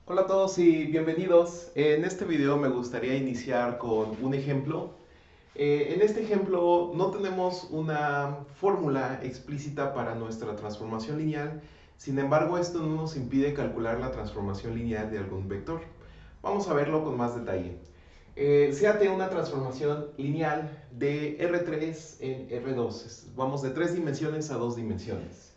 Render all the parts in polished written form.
Hola a todos y bienvenidos. En este video me gustaría iniciar con un ejemplo. En este ejemplo no tenemos una fórmula explícita para nuestra transformación lineal, sin embargo esto no nos impide calcular la transformación lineal de algún vector. Vamos a verlo con más detalle. Séate una transformación lineal de R3 en R2. Vamos de 3 dimensiones a 2 dimensiones.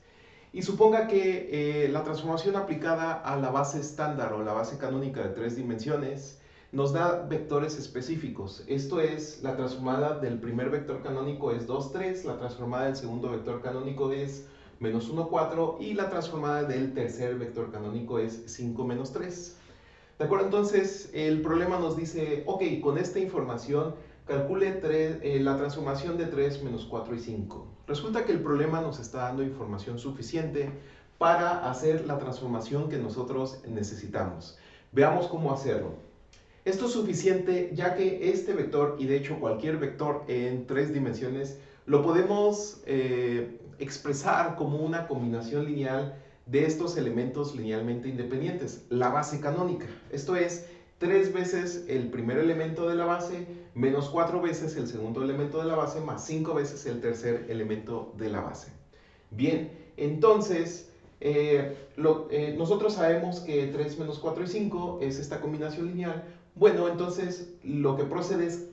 Y suponga que la transformación aplicada a la base estándar o la base canónica de 3 dimensiones nos da vectores específicos. Esto es, la transformada del primer vector canónico es 2, 3, la transformada del segundo vector canónico es menos 1, 4 y la transformada del tercer vector canónico es 5, menos 3. ¿De acuerdo? Entonces, el problema nos dice, ok, con esta información calcule la transformación de 3 menos 4 y 5. Resulta que el problema nos está dando información suficiente para hacer la transformación que nosotros necesitamos. Veamos cómo hacerlo. Esto es suficiente ya que este vector, y de hecho cualquier vector en 3 dimensiones, lo podemos expresar como una combinación lineal de estos elementos linealmente independientes, la base canónica. Esto es 3 veces el primer elemento de la base, menos 4 veces el segundo elemento de la base, más 5 veces el tercer elemento de la base. Bien, entonces nosotros sabemos que 3 menos 4 y 5 es esta combinación lineal. Bueno, entonces lo que procede es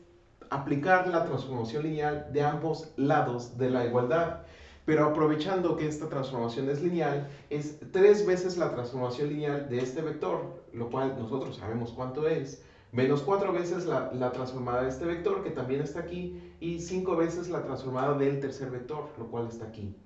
aplicar la transformación lineal de ambos lados de la igualdad. Pero aprovechando que esta transformación es lineal, es 3 veces la transformación lineal de este vector, lo cual nosotros sabemos cuánto es, menos 4 veces la transformada de este vector, que también está aquí, y 5 veces la transformada del tercer vector, lo cual está aquí.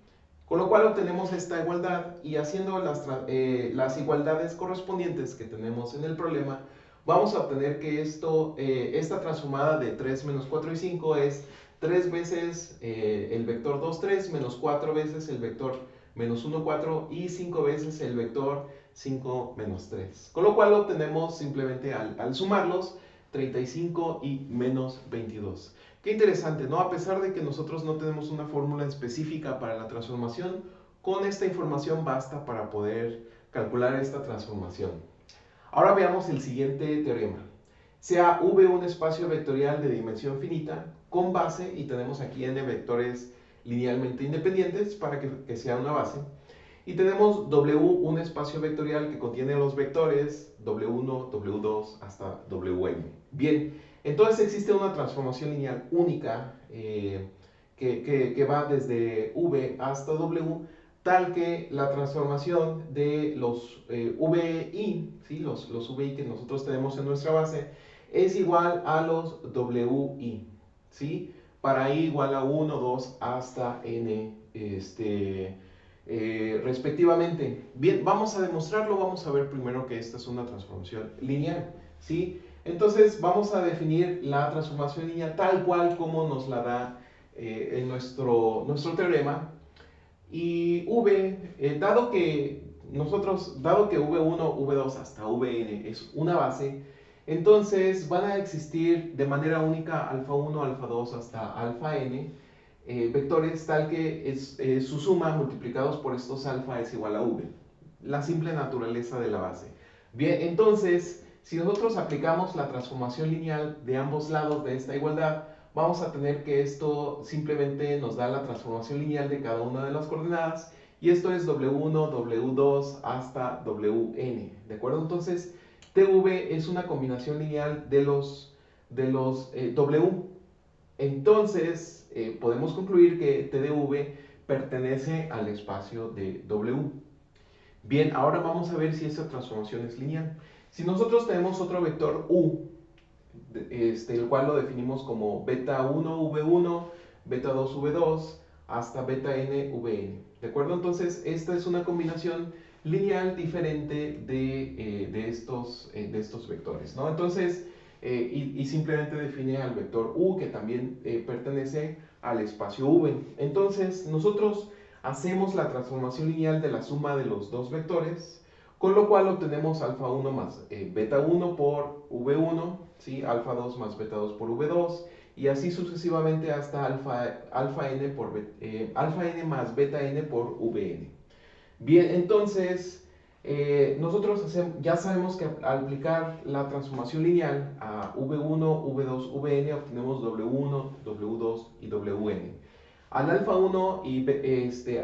Con lo cual obtenemos esta igualdad y haciendo las igualdades correspondientes que tenemos en el problema, vamos a obtener que esta transformada de 3 menos 4 y 5 es 3 veces el vector 2, 3 menos 4 veces el vector menos 1, 4 y 5 veces el vector 5 menos 3. Con lo cual obtenemos simplemente al sumarlos 35 y menos 22. Qué interesante, ¿no? A pesar de que nosotros no tenemos una fórmula específica para la transformación, con esta información basta para poder calcular esta transformación. Ahora veamos el siguiente teorema. Sea V un espacio vectorial de dimensión finita con base, y tenemos aquí n vectores linealmente independientes para que sea una base. Y tenemos W un espacio vectorial que contiene los vectores W1, W2 hasta Wn. Bien, entonces existe una transformación lineal única que va desde V hasta W, tal que la transformación de los VI, ¿sí? los VI que nosotros tenemos en nuestra base, es igual a los WI, ¿sí? Para I igual a 1, 2 hasta N, respectivamente. Bien, vamos a demostrarlo. Vamos a ver primero que esta es una transformación lineal, ¿sí? Entonces vamos a definir la transformación lineal tal cual como nos la da en nuestro teorema. Y V, dado que V1, V2 hasta Vn es una base, entonces van a existir de manera única alfa 1, alfa 2 hasta alfa n vectores tal que su suma multiplicados por estos alfa es igual a V. La simple naturaleza de la base. Bien, entonces, si nosotros aplicamos la transformación lineal de ambos lados de esta igualdad, vamos a tener que esto simplemente nos da la transformación lineal de cada una de las coordenadas, y esto es W1, W2 hasta Wn. ¿De acuerdo? Entonces, TV es una combinación lineal de los W. Entonces, podemos concluir que TdV pertenece al espacio de W. Bien, ahora vamos a ver si esa transformación es lineal. Si nosotros tenemos otro vector U, el cual lo definimos como beta 1 V1, beta 2 V2, hasta beta n Vn. ¿De acuerdo? Entonces, esta es una combinación lineal diferente de estos vectores, ¿no? Entonces, y simplemente define al vector U, que también pertenece al espacio V. Entonces, nosotros hacemos la transformación lineal de la suma de los dos vectores, con lo cual obtenemos alfa 1 más beta 1 por V1, ¿sí? Alfa 2 más beta 2 por V2, y así sucesivamente hasta alfa n más beta n por Vn. Bien, entonces nosotros ya sabemos que al aplicar la transformación lineal a V1, V2, Vn obtenemos W1, W2 y Wn. Al alfa 1 y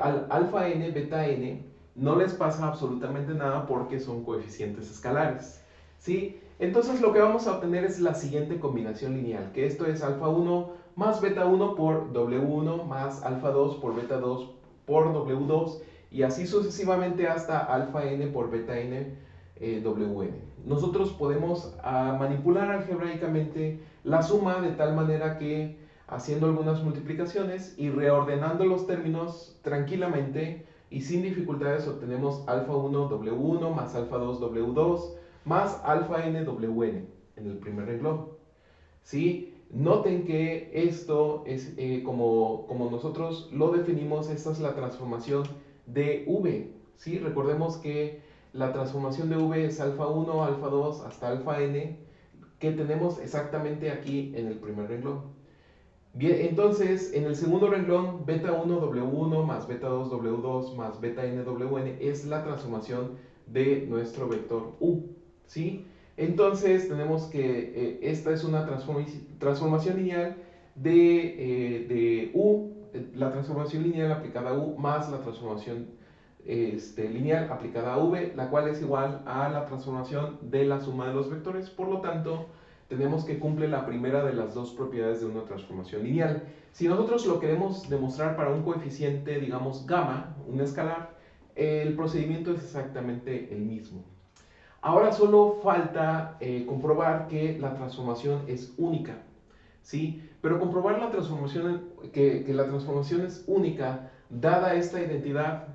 al alfa n, beta n, no les pasa absolutamente nada porque son coeficientes escalares, ¿sí? Entonces lo que vamos a obtener es la siguiente combinación lineal, que esto es alfa 1 más beta 1 por W1 más alfa 2 por beta 2 por W2 y así sucesivamente hasta alfa n por beta n Wn. Nosotros podemos manipular algebraicamente la suma de tal manera que haciendo algunas multiplicaciones y reordenando los términos tranquilamente y sin dificultades obtenemos alfa 1 W1 más alfa 2 W2 más alfa n Wn en el primer renglón. ¿Sí? Noten que esto es como nosotros lo definimos, esta es la transformación de V. ¿Sí? Recordemos que la transformación de V es alfa 1, alfa 2 hasta alfa n, que tenemos exactamente aquí en el primer renglón. Bien, entonces en el segundo renglón, beta 1 W1 más beta 2 W2 más beta n Wn es la transformación de nuestro vector U. ¿Sí? Entonces tenemos que esta es una transformación lineal de U, la transformación lineal aplicada a U más la transformación lineal aplicada a V, la cual es igual a la transformación de la suma de los vectores. Por lo tanto, tenemos que cumple la primera de las dos propiedades de una transformación lineal. Si nosotros lo queremos demostrar para un coeficiente, digamos, gamma, un escalar, el procedimiento es exactamente el mismo. Ahora solo falta comprobar que la transformación es única, ¿sí? Pero comprobar la transformación, que la transformación es única, dada esta identidad,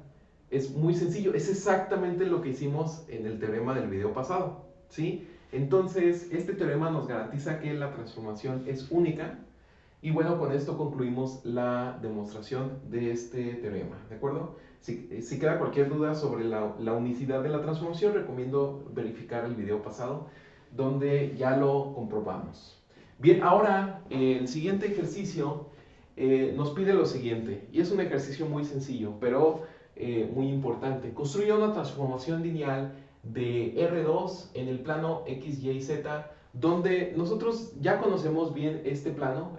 es muy sencillo. Es exactamente lo que hicimos en el teorema del video pasado, ¿sí? Entonces, este teorema nos garantiza que la transformación es única. Y bueno, con esto concluimos la demostración de este teorema, ¿de acuerdo? Si queda cualquier duda sobre la unicidad de la transformación, recomiendo verificar el video pasado, donde ya lo comprobamos. Bien, ahora el siguiente ejercicio nos pide lo siguiente, y es un ejercicio muy sencillo, pero muy importante. Construye una transformación lineal de R2 en el plano X, Y, Z, donde nosotros ya conocemos bien este plano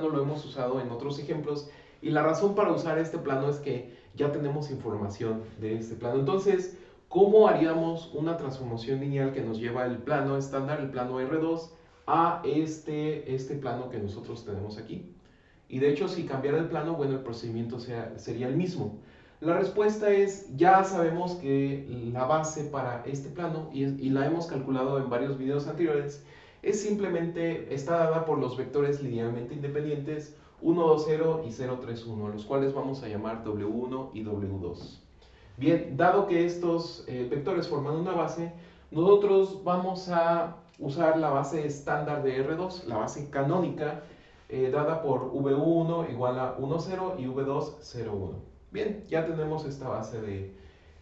lo hemos usado en otros ejemplos, y la razón para usar este plano es que ya tenemos información de este plano. Entonces, ¿cómo haríamos una transformación lineal que nos lleva el plano estándar, el plano R2, a este plano que nosotros tenemos aquí? Y de hecho, si cambiara el plano, bueno, el procedimiento sería el mismo. La respuesta es, ya sabemos que la base para este plano, y la hemos calculado en varios videos anteriores, es simplemente, está dada por los vectores linealmente independientes 1, 2, 0 y 0, 3, 1, los cuales vamos a llamar W1 y W2. Bien, dado que estos vectores forman una base, nosotros vamos a usar la base estándar de R2, la base canónica, dada por V1 igual a 1, 0 y V2, 0, 1. Bien, ya tenemos esta base de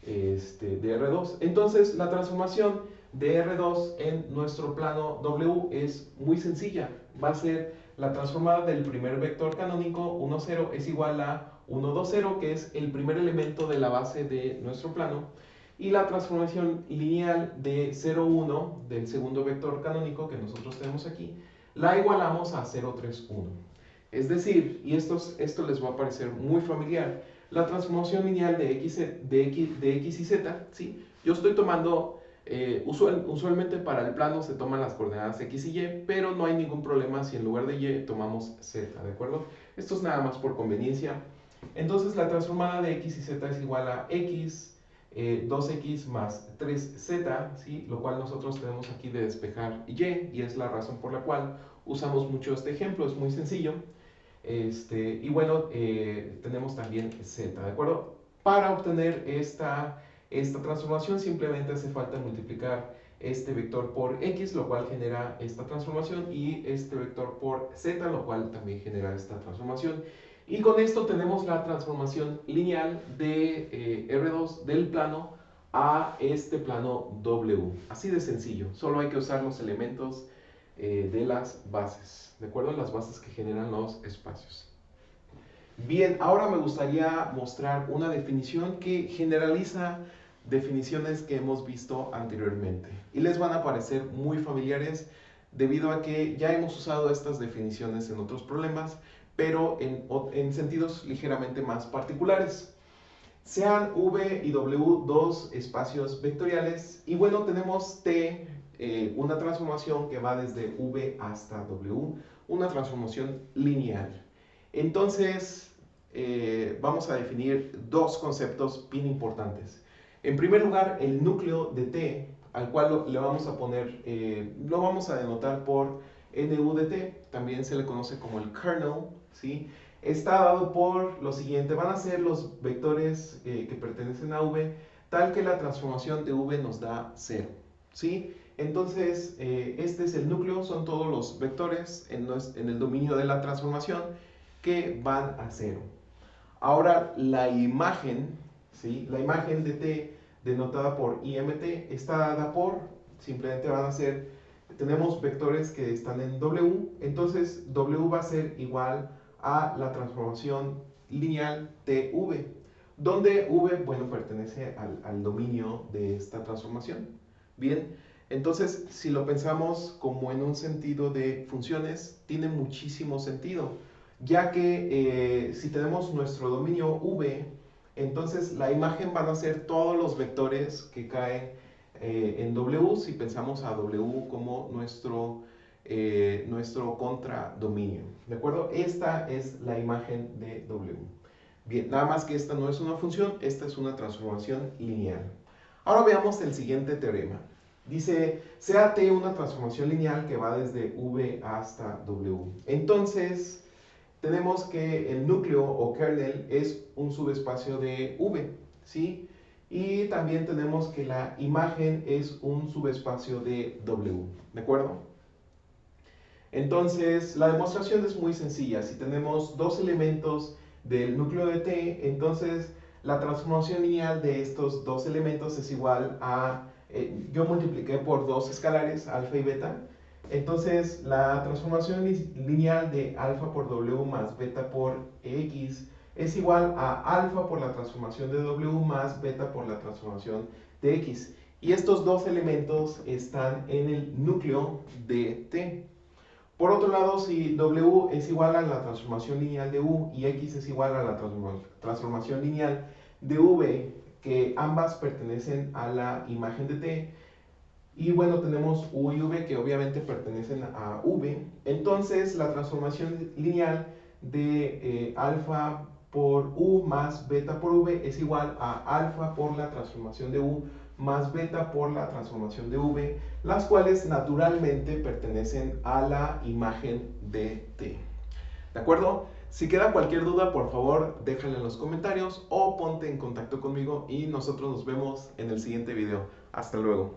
R2. Entonces, la transformación de R2 en nuestro plano W es muy sencilla. Va a ser la transformada del primer vector canónico 1, 0 es igual a 1, 2, 0, que es el primer elemento de la base de nuestro plano, y la transformación lineal de 0, 1 del segundo vector canónico que nosotros tenemos aquí, la igualamos a 0, 3, 1. Es decir, y esto les va a parecer muy familiar, la transformación lineal de X y Z, ¿sí? Yo estoy tomando, usualmente para el plano se toman las coordenadas X y Y, pero no hay ningún problema si en lugar de Y tomamos Z, ¿de acuerdo? Esto es nada más por conveniencia. Entonces la transformada de X y Z es igual a X, 2X más 3Z, ¿sí? Lo cual nosotros tenemos aquí de despejar Y es la razón por la cual usamos mucho este ejemplo, es muy sencillo. Y bueno, tenemos también Z, ¿de acuerdo? Para obtener esta transformación simplemente hace falta multiplicar este vector por X, lo cual genera esta transformación, y este vector por Z, lo cual también genera esta transformación. Y con esto tenemos la transformación lineal de R2 del plano a este plano W. Así de sencillo, solo hay que usar los elementos de las bases, ¿de acuerdo? Las bases que generan los espacios. Bien, ahora me gustaría mostrar una definición que generaliza definiciones que hemos visto anteriormente y les van a parecer muy familiares debido a que ya hemos usado estas definiciones en otros problemas, pero en sentidos ligeramente más particulares. Sean V y W dos espacios vectoriales y bueno, tenemos T, una transformación que va desde V hasta W, una transformación lineal. Entonces, vamos a definir dos conceptos bien importantes. En primer lugar, el núcleo de T, al cual le vamos a poner, lo vamos a denotar por NU de T, también se le conoce como el kernel, ¿sí? Está dado por lo siguiente: van a ser los vectores que pertenecen a V, tal que la transformación de V nos da 0, ¿sí? Entonces, este es el núcleo, son todos los vectores en el dominio de la transformación que van a 0. Ahora, la imagen, ¿sí? La imagen de T denotada por IMT está dada por, simplemente van a ser, tenemos vectores que están en W, entonces W va a ser igual a la transformación lineal TV, donde V, bueno, pertenece al dominio de esta transformación. Bien, entonces si lo pensamos como en un sentido de funciones, tiene muchísimo sentido, ya que si tenemos nuestro dominio V, entonces la imagen van a ser todos los vectores que caen en W, si pensamos a W como nuestro contradominio, ¿de acuerdo? Esta es la imagen de W. Bien, nada más que esta no es una función, esta es una transformación lineal. Ahora veamos el siguiente teorema. Dice, sea T una transformación lineal que va desde V hasta W. Entonces, tenemos que el núcleo o kernel es un subespacio de V, ¿sí? Y también tenemos que la imagen es un subespacio de W, ¿de acuerdo? Entonces, la demostración es muy sencilla. Si tenemos dos elementos del núcleo de T, entonces la transformación lineal de estos dos elementos es igual a, yo multipliqué por dos escalares, alfa y beta. Entonces, la transformación lineal de alfa por W más beta por X es igual a alfa por la transformación de W más beta por la transformación de X. Y estos dos elementos están en el núcleo de T. Por otro lado, si W es igual a la transformación lineal de U y X es igual a la transformación lineal de V, que ambas pertenecen a la imagen de T, y bueno, tenemos U y V que obviamente pertenecen a V, entonces la transformación lineal de alfa por U más beta por V es igual a alfa por la transformación de U más beta por la transformación de V, las cuales naturalmente pertenecen a la imagen de T. ¿De acuerdo? Si queda cualquier duda, por favor, déjala en los comentarios o ponte en contacto conmigo y nosotros nos vemos en el siguiente video. Hasta luego.